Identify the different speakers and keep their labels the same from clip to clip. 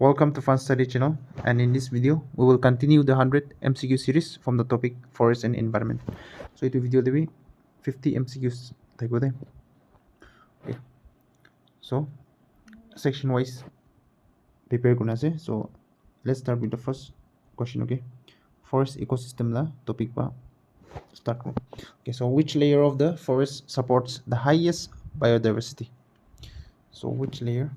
Speaker 1: Welcome to Fun Study channel, and in this video we will continue the 100 MCQ series from the topic forest and environment. So itu video dewi 50 MCQs type okay. So section wise prepare kuna ase. So let's start with the first question. Okay, forest ecosystem la topic pa start. Okay, so which layer of the forest supports the highest biodiversity? So which layer?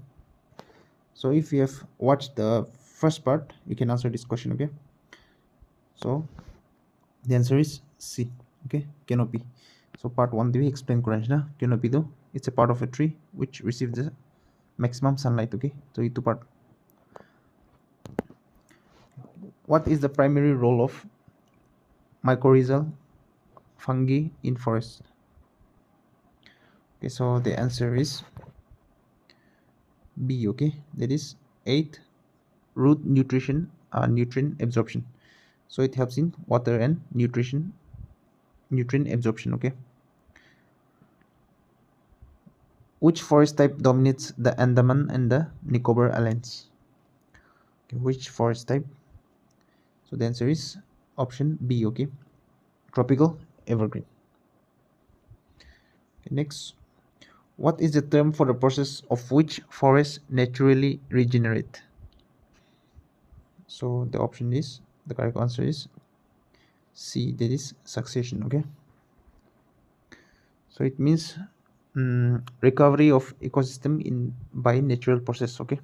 Speaker 1: So if you have watched the first part, you can answer this question. Okay, so the answer is C. Okay, canopy. So part 1 we explain na canopy though it's a part of a tree which receives the maximum sunlight. Okay, so itu part. What is the primary role of mycorrhizal fungi in forest? Okay, so the answer is B. Okay, that is 8 root nutrition nutrient absorption. So it helps in water and nutrient absorption. Okay, which forest type dominates the Andaman and the Nicobar Islands? Okay, which forest type? So the answer is option B. Okay, tropical evergreen. Okay, next, what is the term for the process of which forests naturally regenerate? So the option is, the correct answer is C, that is succession. Okay, so it means recovery of ecosystem in by natural process. Okay,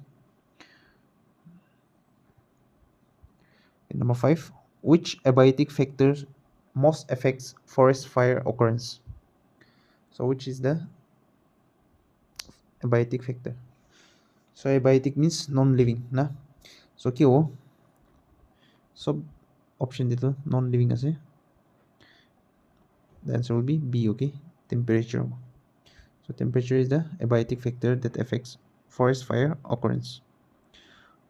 Speaker 1: and number 5, which abiotic factors most affects forest fire occurrence? So which is the abiotic factor? So abiotic means non-living na. So kyo, so option dito non-living ase. The answer will be B. Okay, temperature. So temperature is the abiotic factor that affects forest fire occurrence.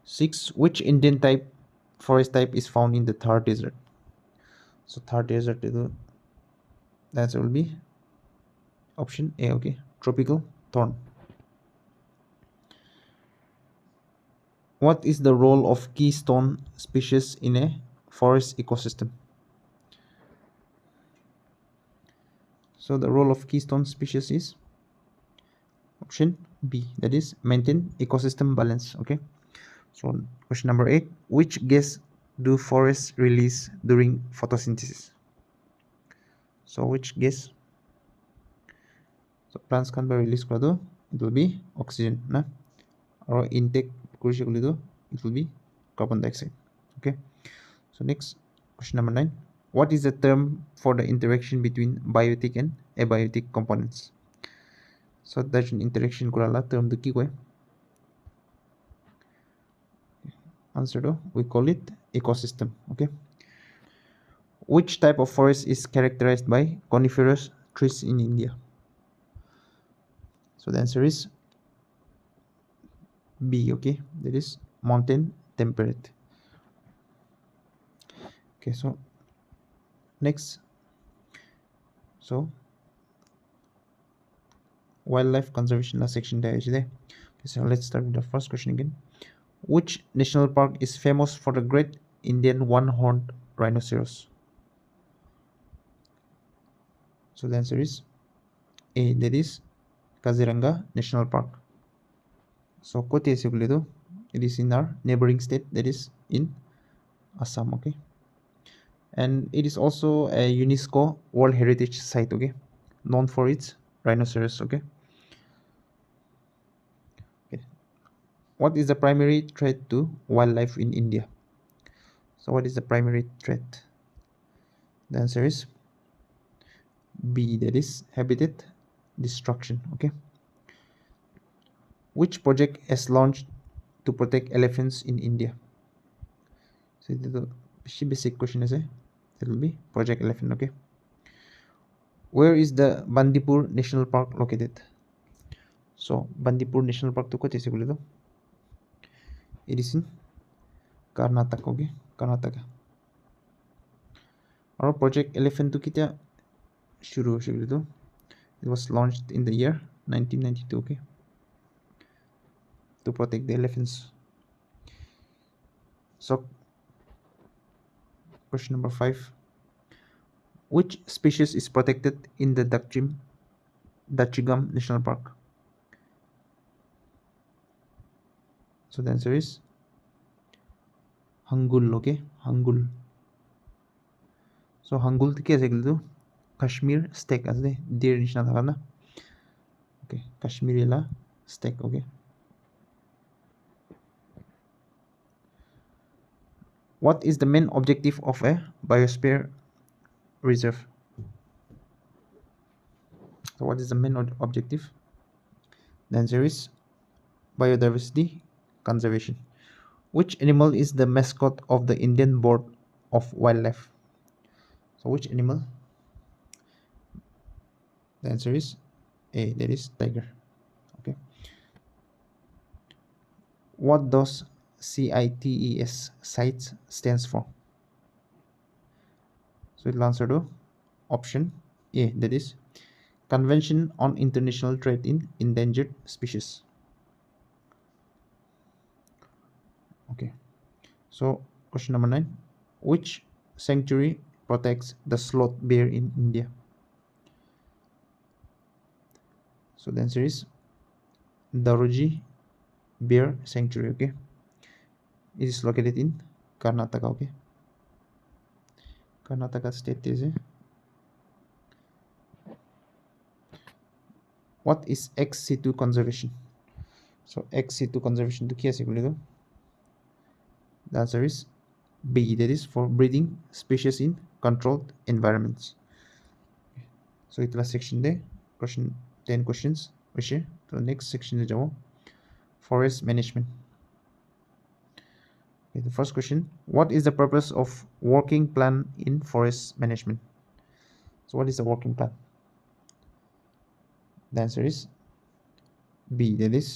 Speaker 1: 6, which Indian type forest type is found in the Thar desert? So Thar desert, the answer will be option A. Okay, tropical thorn. What is the role of keystone species in a forest ecosystem? So the role of keystone species is option B, that is maintain ecosystem balance. Okay, so question number 8, which gas do forests release during photosynthesis? So which gas? So plants can be released kora it will be oxygen na, or intake kurishe it will be carbon dioxide. Okay, so next, question number 9, what is the term for the interaction between biotic and abiotic components? So that's an interaction kurala term the key way. Answer to, we call it ecosystem. Okay, which type of forest is characterized by coniferous trees in India? So the answer is B. Okay, that is mountain temperate. Okay, so next, so wildlife conservation section there. Okay, so let's start with the first question again. Which national park is famous for the great Indian one-horned rhinoceros? So the answer is A, that is Kaziranga National Park. So Kote Sigulido, it is in our neighboring state, that is in Assam. Okay, and it is also a UNESCO World Heritage Site. Okay, known for its rhinoceros. Okay, what is the primary threat to wildlife in India? So what is the primary threat? The answer is B, that is habitat destruction. Okay, which project has launched to protect elephants in India? So the basic question is it will be Project Elephant. Okay, where is the Bandipur National Park located? So Bandipur National Park to kote se bole to it is in Karnataka. Okay, Karnataka. Our Project Elephant to kita shuru bole to it was launched in the year 1992. Okay, to protect the elephants. So question number 5, which species is protected in the Dachigam National Park? So the answer is hangul. Okay, hangul. So hangul কি আছে এগুলো? Kashmir steak আছে deer নিচিনা থাকা না? Okay, Kashmiri la steak. Okay. What is the main objective of a biosphere reserve? So what is the main objective? The answer is biodiversity conservation. Which animal is the mascot of the Indian Board of Wildlife? So which animal? The answer is A, that is tiger. Okay. What does CITES CITES stands for? So it will answer to option A, that is Convention on International Trade in Endangered Species. Okay. So question number 9, which sanctuary protects the sloth bear in India? So the answer is Daroji Bear Sanctuary. Okay, it is located in Karnataka. Okay, Karnataka state is a. What is ex situ conservation? So ex situ conservation to কি আছে বলে দাও? The answer is B, that is for breeding species in controlled environments. So it was section there, question 10 questions. To the next section is forest management. Okay, the first question, what is the purpose of working plan in forest management? So what is the working plan? The answer is B, that is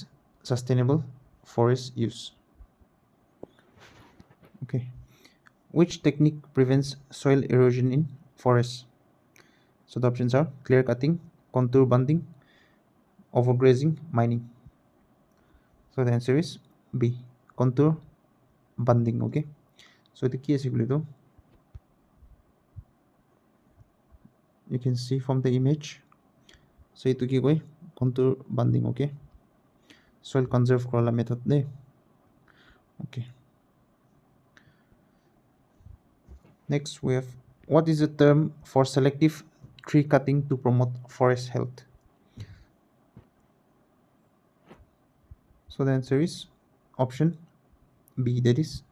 Speaker 1: sustainable forest use. Okay, which technique prevents soil erosion in forests? So the options are clear cutting, contour banding, overgrazing, mining. So the answer is B, contour banding. Okay, so the key is you can see from the image. So itu ki koi contour banding. Okay, soil conserve kola method de. Okay, next we have, what is the term for selective tree cutting to promote forest health? So the answer is option B, that is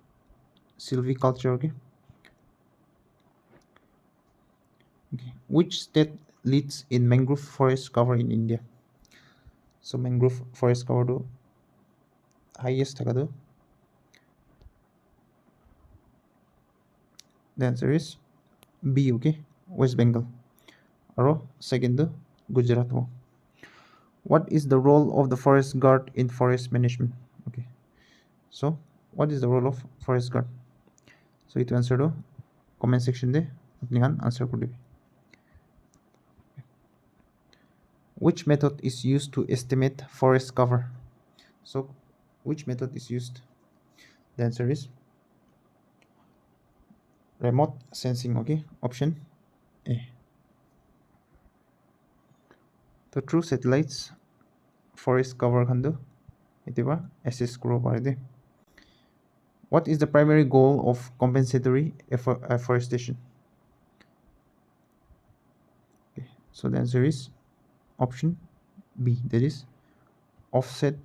Speaker 1: silviculture. Okay. Okay, which state leads in mangrove forest cover in India? So mangrove forest cover do highest থাকা do. The answer is B. Okay, West Bengal. Aro second do Gujarat. What is the role of the forest guard in forest management? Okay, so what is the role of forest guard? So it answer to comment section de apni khan answer kor dibe. Which method is used to estimate forest cover? So which method is used? The answer is remote sensing. Okay, option A. So through satellites forest cover khandu itiba assess kuro paride. What is the primary goal of compensatory afforestation? Okay, so the answer is option B, that is offset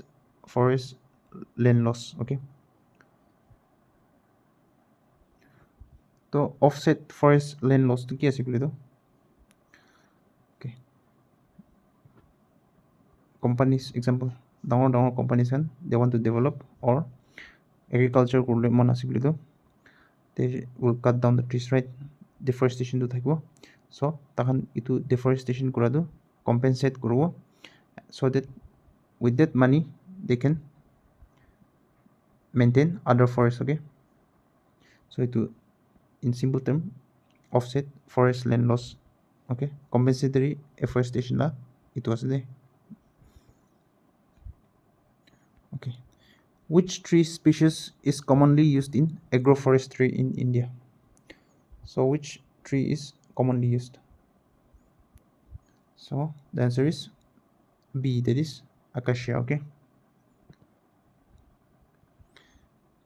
Speaker 1: forest land loss. Okay, so offset forest land loss to কি আছে বলে দাও? Okay, companies example ডাঙৰ companies can they want to develop or agriculture করলে মন আছে বলে দাও, they will cut down the trees, right? Deforestation to থাকিব, so তাহান ইটো deforestation কৰাটো compensate কৰিব, so that with that money they can maintain other forests. Okay, so itu in simple term offset forest land loss. Okay, compensatory afforestation it was there. Okay, Which tree species is commonly used in agroforestry in India? So which tree is commonly used? So the answer is B, that is acacia. Okay,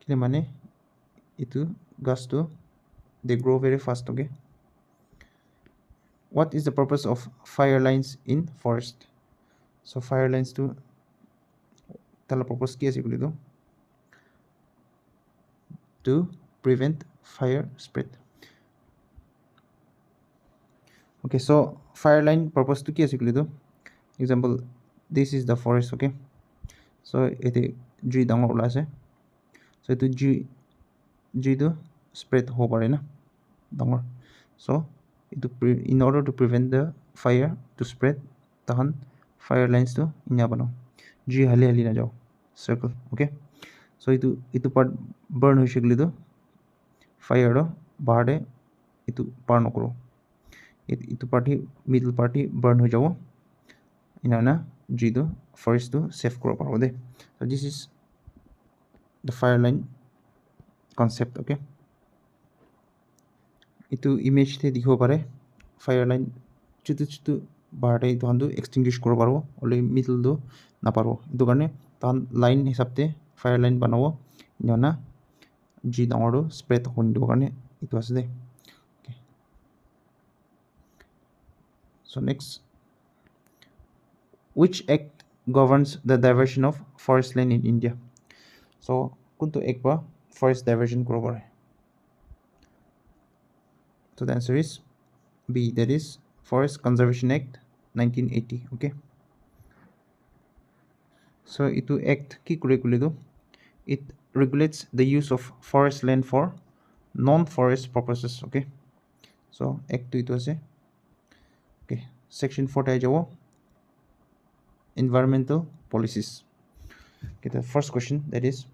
Speaker 1: kile mane itu gas tu they grow very fast. Okay, what is the purpose of fire lines in forest? So fire lines to tala purpose ki ase kuli to prevent fire spread. Okay, so fire line purpose to ki ase kuli example, this is the forest. Okay, so ete jui dangor ola ase, so itu jui to spread ho pare na dangor, so itu in order to prevent the fire to spread tahan fire lines to inya banao jui hali hali na jao circle. Okay, so itu part burn hoise gele to fire ro bahar de itu par nokro, itu party middle party burn ho jabo inana jui to forest to save koro paro de. So this is the fire line concept. Okay, itu image te dikhibo pare fire line chutu chutu bahar de tohan tu extinguish koro paro ole middle do na paro, itu karne tohan line hisab te fire line banabo inana jui dangor do spread hon dibo karne itu ase de. Okay, so next, which act governs the diversion of forest land in India? So kuntu act ba forest diversion koro pare? So the answer is B, that is Forest Conservation Act 1980. Okay, so itu act ki kure kule do it regulates the use of forest land for non-forest purposes. Okay, so act to itu ase. Okay, section 4 ta jabo environmental policies. Okay, the first question, that is,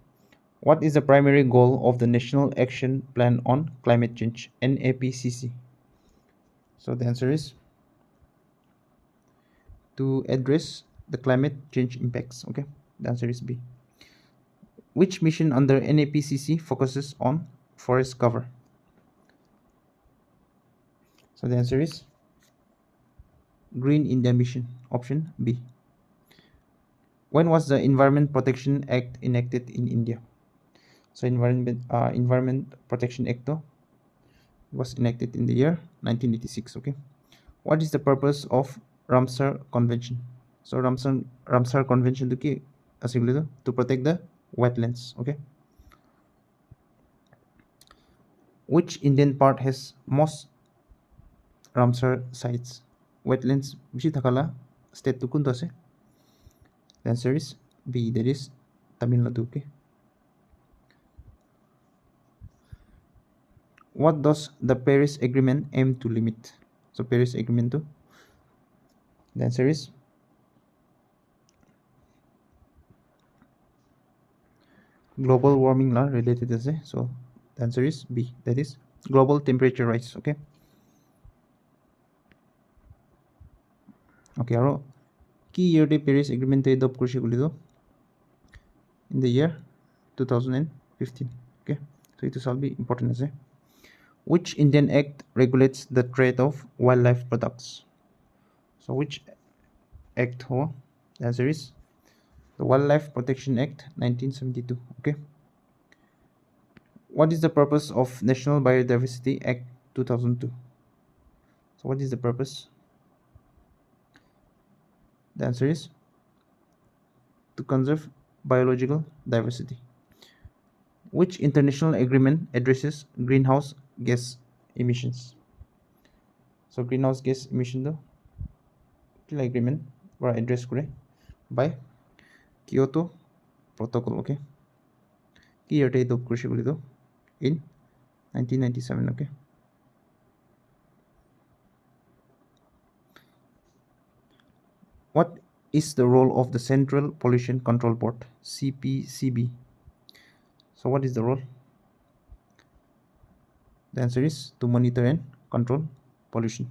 Speaker 1: what is the primary goal of the National Action Plan on Climate Change, NAPCC? So the answer is to address the climate change impacts. Okay, the answer is B. Which mission under NAPCC focuses on forest cover? So the answer is Green India Mission, option B. When was the Environment Protection Act enacted in India? So Environment Protection Act was enacted in the year 1986. Okay, what is the purpose of Ramsar Convention? So Ramsar Convention to protect the wetlands. Okay, which Indian part has most Ramsar sites? Wetlands bishi thakala state to kunta ase? The answer is B, that is Tamil Nadu. Okay, what does the Paris Agreement aim to limit? So Paris Agreement to, the answer is global warming la related ase. So the answer is B, that is global temperature rise. Okay, okay, aro ki year de Paris Agreement te adopt kurse kuli do in the year 2015. Okay, so it will be important ase. Which Indian act regulates the trade of wildlife products? So which act ho? The answer is the Wildlife Protection Act 1972. Okay, what is the purpose of National Biodiversity Act 2002? So what is the purpose? The answer is to conserve biological diversity. Which international agreement addresses greenhouse gas emissions? So greenhouse gas emission do kila agreement were addressed by Kyoto Protocol. Okay, ki year te adopt kurse boli do in 1997. Okay, what is the role of the Central Pollution Control Board, CPCB? So what is the role? The answer is to monitor and control pollution.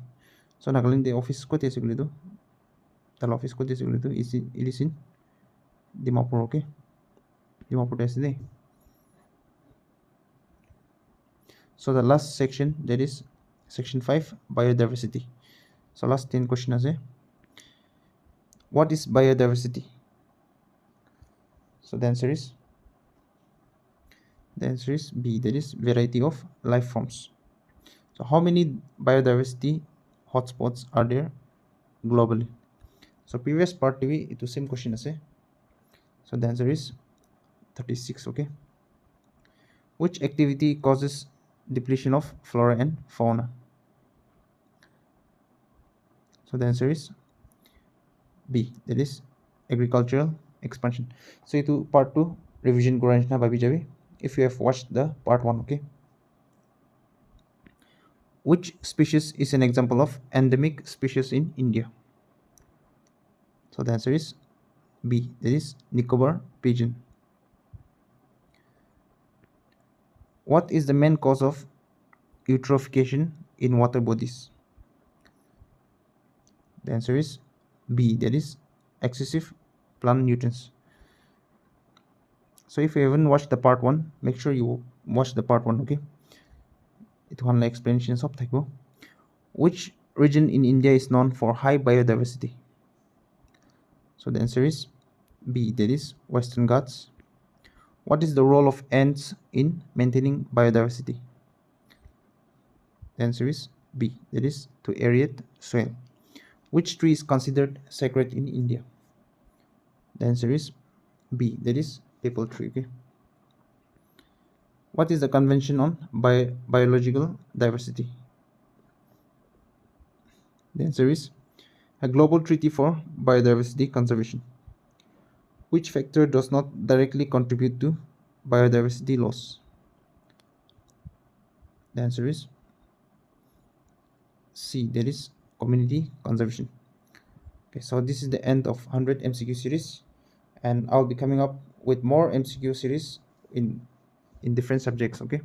Speaker 1: So Nagaland the office ko te siguli do tal office ko te siguli do is in Dimapur. Okay, Dimapur SD. So the last section, that is section 5, biodiversity. So last 10 question ase. What is biodiversity? So the answer is B, that is variety of life forms. So how many biodiversity hotspots are there globally? So previous part TV itu same question ase. So the answer is 36. Okay. Which activity causes depletion of flora and fauna? So the answer is B, that is agricultural expansion. So itu part 2 revision na babi jabi if you have watched the part 1. Okay. Which species is an example of endemic species in India? So the answer is B, that is Nicobar pigeon. What is the main cause of eutrophication in water bodies? The answer is B, that is excessive plant nutrients. So if you haven't watched the part 1, make sure you watch the part 1. Okay. It one explanation of thakibo. Which region in India is known for high biodiversity? So the answer is B, that is Western Ghats. What is the role of ants in maintaining biodiversity? The answer is B, that is to aerate soil. Which tree is considered sacred in India? The answer is B, that is maple tree. Okay. What is the Convention on Biological Diversity? The answer is a global treaty for biodiversity conservation. Which factor does not directly contribute to biodiversity loss? The answer is C, that is community conservation. Okay, so this is the end of 100 MCQ series, and I'll be coming up with more MCQ series in different subjects. Okay.